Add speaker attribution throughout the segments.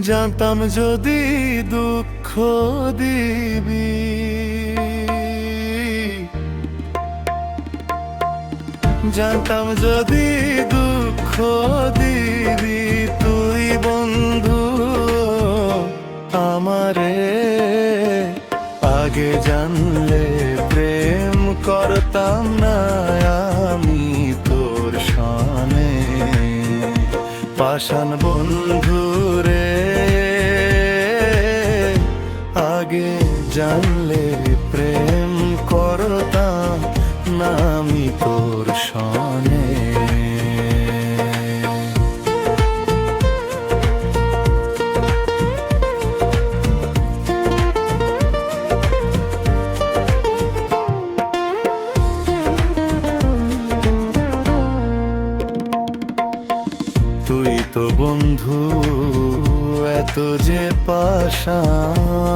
Speaker 1: জানতাম যদি দুঃখ দিবি, জানতাম যদি দুঃখ দিবি তুই বন্ধু আমারে। আগে জানলে প্রেম করতাম না আমি তোর সনে। পাষাণ বন্ধু রে, আগে জানলে প্রেম করতাম না আমি তোর সনে। তুই তো বন্ধু এত যে পাষাণ,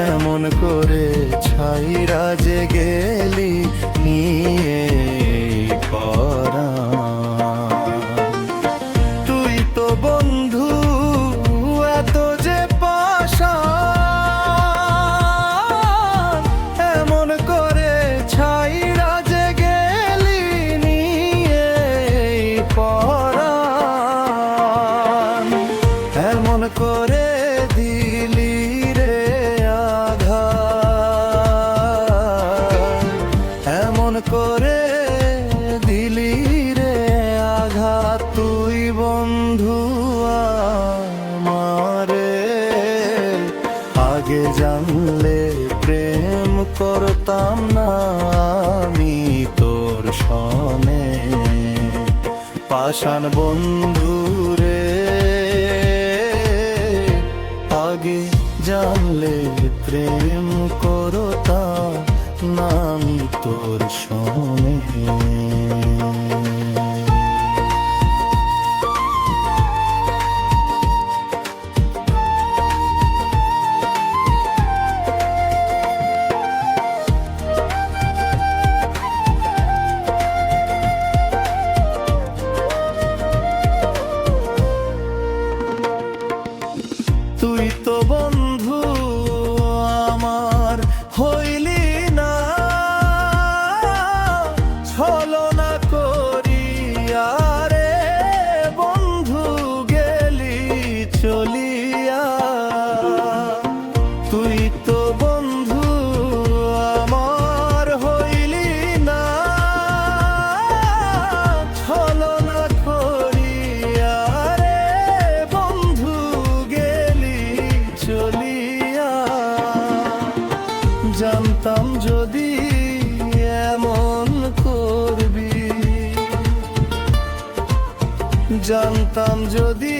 Speaker 1: এমন করে ছাইরা যে গেলি নিয়ে পরাণ। তুই তো বন্ধু এত যে পাষাণ, এমন করে ছাইরা যে গেলি নিয়ে পরাণ। এমন করে দিলি রে আঘাত, এমন করে দিলি রে আঘাত তুই বন্ধু আমারে। আগে জানলে প্রেম করতাম না আমি তোর সনে। পাষাণ বন্ধু রে, আগে জানলে প্রেম করতাম না আমি তোর সনে। তুই তো বন্ধু আমার হইলি না, ছলনা করিয়া রে বন্ধু গেলি চলিয়া। তুই তো বন্ধু আমার হইলি না, ছলনা করিয়া রে বন্ধু গেলি চলিয়া। জানতাম যদি এমন করবি, জানতাম যদি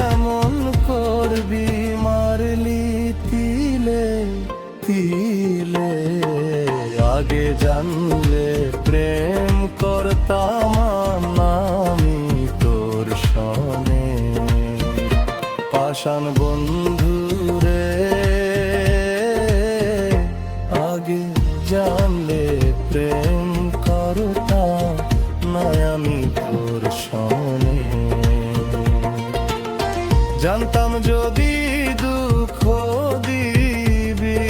Speaker 1: এমন করবি, মারলি তিলে তিলে। আগে জানলে প্রেম করতাম না আমি তোর সনে। পাষাণ বন্ধু রে, আগে জানলে প্রেম করতাম না আমি তোর সনে। জানতাম যদি দুঃখ দিবি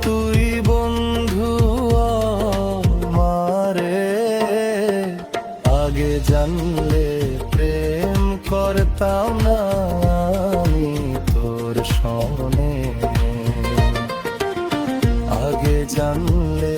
Speaker 1: তুই বন্ধু আমারে। আগে জানলে প্রেম করতাম না আমি তোর সনে। আগে জানলে